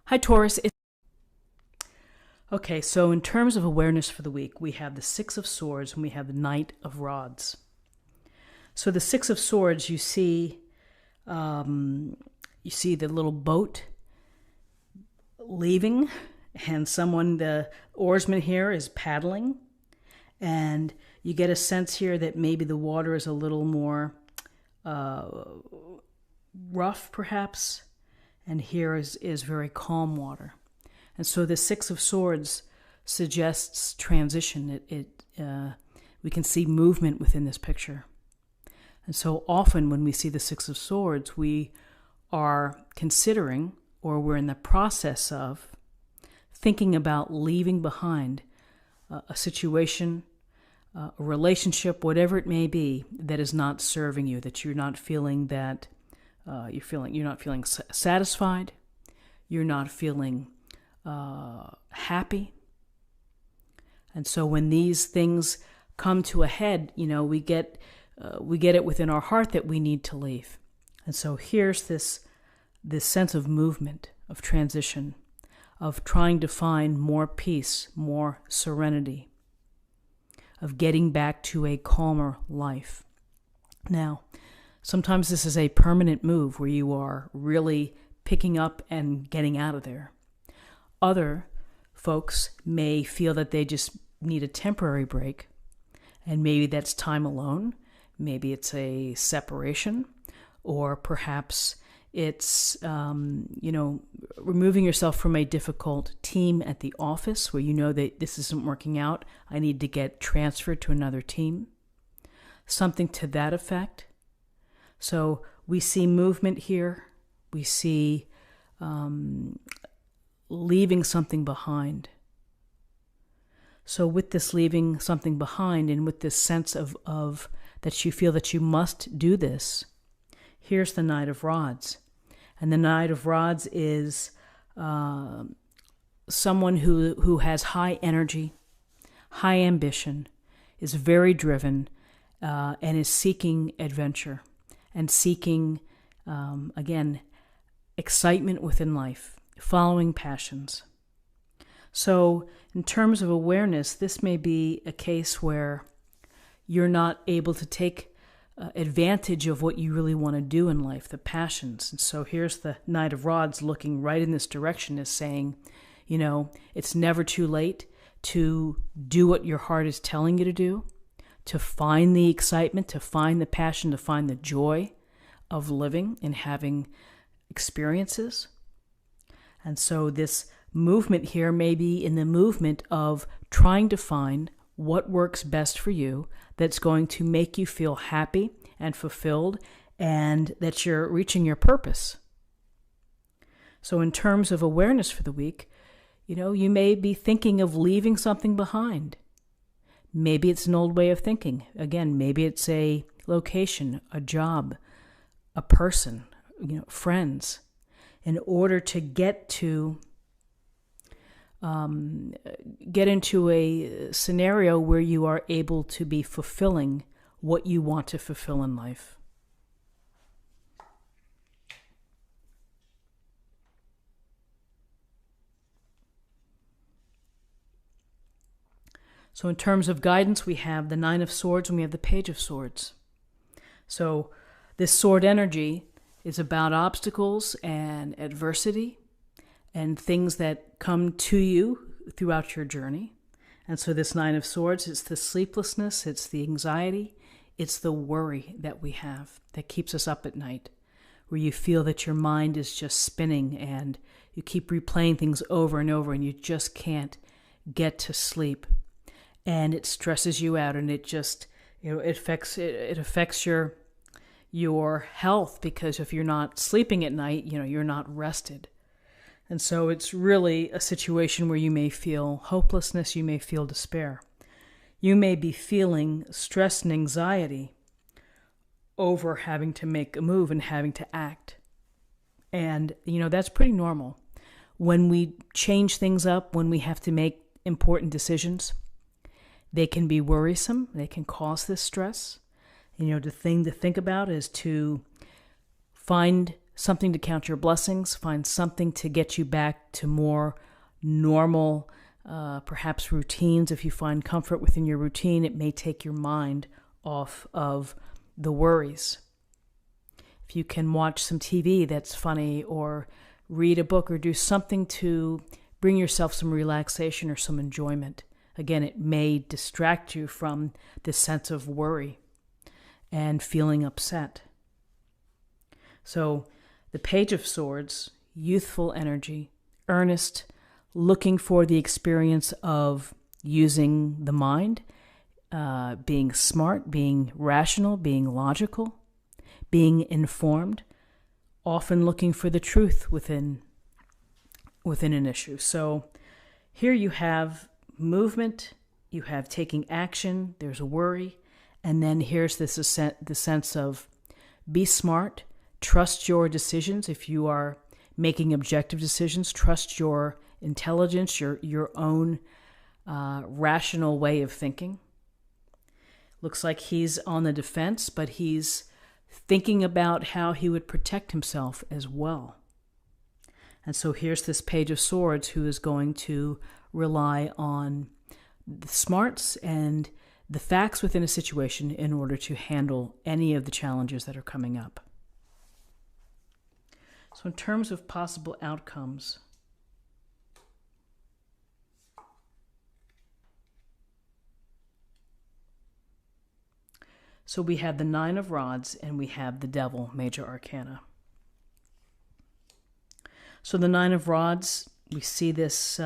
Hi, Taurus. Okay, so in terms of awareness for the week, we have the Six of Swords and we have the Knight of Rods. So the Six of Swords, you see the little boat leaving, and the oarsman here is paddling, and you get a sense here that maybe the water is a little more rough, perhaps, and here is very calm water. And so the Six of Swords suggests transition. We can see movement within this picture. And so often when we see the Six of Swords, we are considering, or we're in the process of, thinking about leaving behind a situation, a relationship, whatever it may be, that is not serving you, that you're not feeling you're not feeling satisfied, you're not feeling happy. And so when these things come to a head, we get it within our heart that we need to leave. And so here's this sense of movement, of transition, of trying to find more peace, more serenity, of getting back to a calmer life. Now, sometimes this is a permanent move where you are really picking up and getting out of there. Other folks may feel that they just need a temporary break, and maybe that's time alone. Maybe it's a separation, or perhaps it's, removing yourself from a difficult team at the office where you know that this isn't working out. I need to get transferred to another team. Something to that effect. So we see movement here. We see leaving something behind. So with this leaving something behind, and with this sense of that you feel that you must do this, here's the Knight of Rods. And the Knight of Rods is someone who has high energy, high ambition, is very driven, and is seeking adventure and seeking, again, excitement within life, following passions. So in terms of awareness, this may be a case where you're not able to take advantage of what you really want to do in life, the passions. And so here's the Knight of Rods looking right in this direction, is saying, it's never too late to do what your heart is telling you to do, to find the excitement, to find the passion, to find the joy of living and having experiences. And so this movement here may be in the movement of trying to find what works best for you, that's going to make you feel happy and fulfilled, and that you're reaching your purpose. So in terms of awareness for the week, you may be thinking of leaving something behind. Maybe it's an old way of thinking. Again, maybe it's a location, a job, a person, friends, in order to get into a scenario where you are able to be fulfilling what you want to fulfill in life. So in terms of guidance, we have the Nine of Swords and we have the Page of Swords. So this sword energy is about obstacles and adversity and things that come to you throughout your journey. And so this Nine of Swords, it's the sleeplessness, it's the anxiety, it's the worry that we have that keeps us up at night, where you feel that your mind is just spinning and you keep replaying things over and over and you just can't get to sleep. And it stresses you out, and it just, it affects your health, because if you're not sleeping at night, you're not rested. And so it's really a situation where you may feel hopelessness, you may feel despair. You may be feeling stress and anxiety over having to make a move and having to act. And, that's pretty normal. When we change things up, when we have to make important decisions, they can be worrisome, they can cause this stress. The thing to think about is to find something to count your blessings. Find something to get you back to more normal, perhaps routines. If you find comfort within your routine, it may take your mind off of the worries. If you can watch some TV that's funny, or read a book, or do something to bring yourself some relaxation or some enjoyment. Again, it may distract you from this sense of worry and feeling upset. So the Page of Swords, youthful energy, earnest, looking for the experience of using the mind, being smart, being rational, being logical, being informed, often looking for the truth within an issue. So here you have movement, you have taking action, there's a worry, and then here's the sense of be smart, trust your decisions. If you are making objective decisions, trust your intelligence, your own rational way of thinking. Looks like he's on the defense, but he's thinking about how he would protect himself as well. And so here's this Page of Swords who is going to rely on the smarts and the facts within a situation in order to handle any of the challenges that are coming up. So in terms of possible outcomes, so we have the Nine of Rods and we have the Devil, Major Arcana. So the Nine of Rods, we see this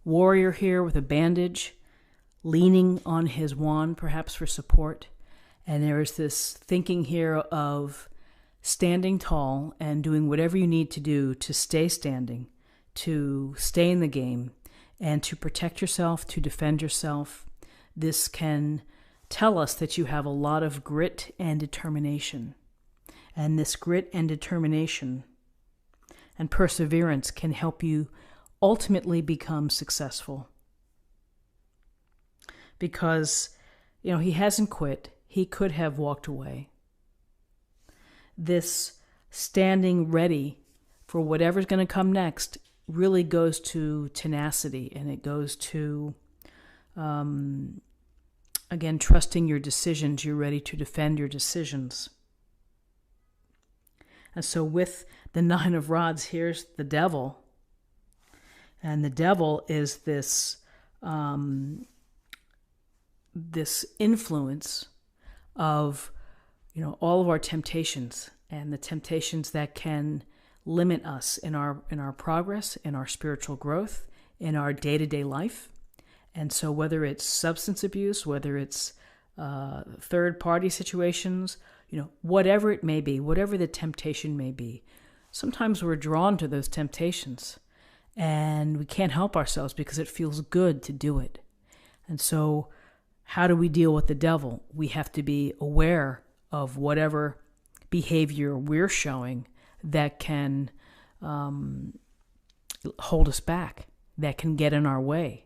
warrior here with a bandage, leaning on his wand, perhaps for support. And there is this thinking here of standing tall and doing whatever you need to do to stay standing, to stay in the game, and to protect yourself, to defend yourself. This can tell us that you have a lot of grit and determination. And this grit and determination and perseverance can help you ultimately become successful. Because, he hasn't quit. He could have walked away. This standing ready for whatever's going to come next really goes to tenacity, and it goes to, again, trusting your decisions. You're ready to defend your decisions. And so with the Nine of Rods, here's the Devil. And the Devil is this influence of, all of our temptations, and the temptations that can limit us in our progress, in our spiritual growth, in our day-to-day life. And so whether it's substance abuse, whether it's third-party situations, whatever it may be, whatever the temptation may be, sometimes we're drawn to those temptations and we can't help ourselves because it feels good to do it. And so how do we deal with the devil? We have to be aware of whatever behavior we're showing that can hold us back, that can get in our way.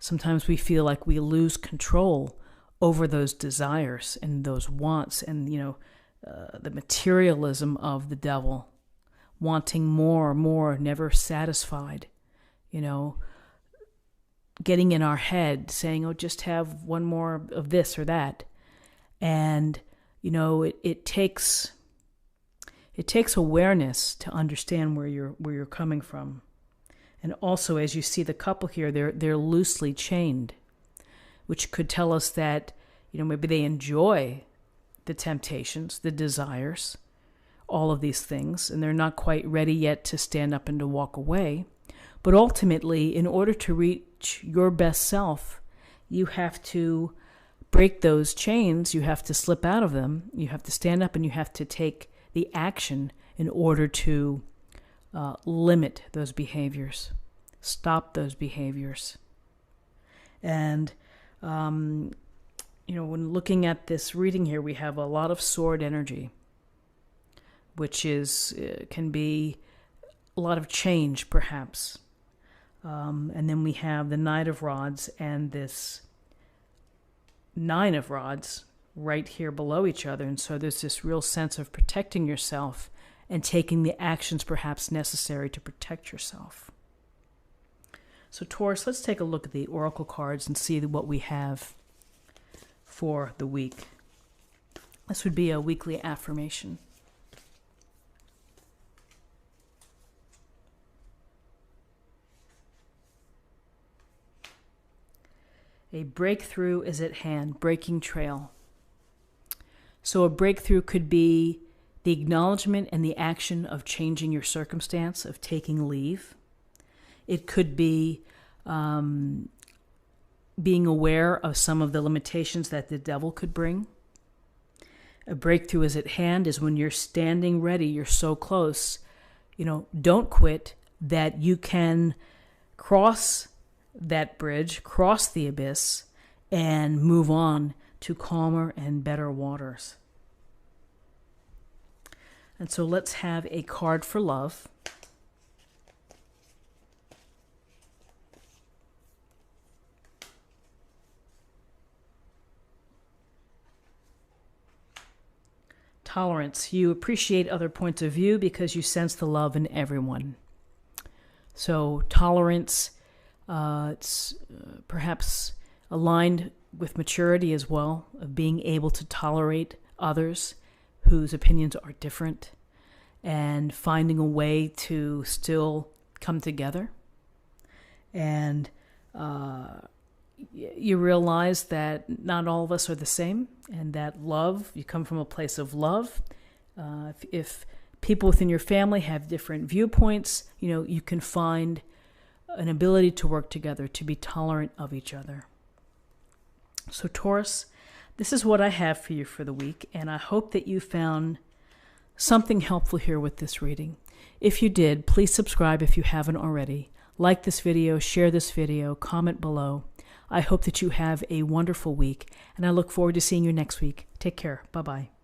Sometimes we feel like we lose control over those desires and those wants and, the materialism of the devil, wanting more, never satisfied, getting in our head, saying, just have one more of this or that. And, it takes awareness to understand where you're coming from. And also, as you see the couple here, they're loosely chained, which could tell us that, maybe they enjoy the temptations, the desires, all of these things, and they're not quite ready yet to stand up and to walk away. But ultimately, in order to reach your best self, you have to break those chains, you have to slip out of them, you have to stand up, and you have to take the action in order to limit those behaviors, stop those behaviors. And, when looking at this reading here, we have a lot of sword energy, which can be a lot of change, perhaps. And then we have the Knight of Rods and this Nine of Rods right here below each other. And so there's this real sense of protecting yourself and taking the actions perhaps necessary to protect yourself. So Taurus, let's take a look at the oracle cards and see what we have for the week. This would be a weekly affirmation. A breakthrough is at hand, breaking trail. So a breakthrough could be the acknowledgement and the action of changing your circumstance, of taking leave. It could be being aware of some of the limitations that the devil could bring. A breakthrough is at hand is when you're standing ready, you're so close. Don't quit, that you can cross that bridge, cross the abyss, and move on to calmer and better waters. And so let's have a card for love. Tolerance. You appreciate other points of view because you sense the love in everyone. So tolerance, it's perhaps aligned with maturity as well, of being able to tolerate others whose opinions are different and finding a way to still come together. And you realize that not all of us are the same, and that love, you come from a place of love. If people within your family have different viewpoints, you can find an ability to work together, to be tolerant of each other. So Taurus, this is what I have for you for the week, and I hope that you found something helpful here with this reading. If you did, please subscribe if you haven't already. Like this video, share this video, comment below. I hope that you have a wonderful week, and I look forward to seeing you next week. Take care. Bye-bye.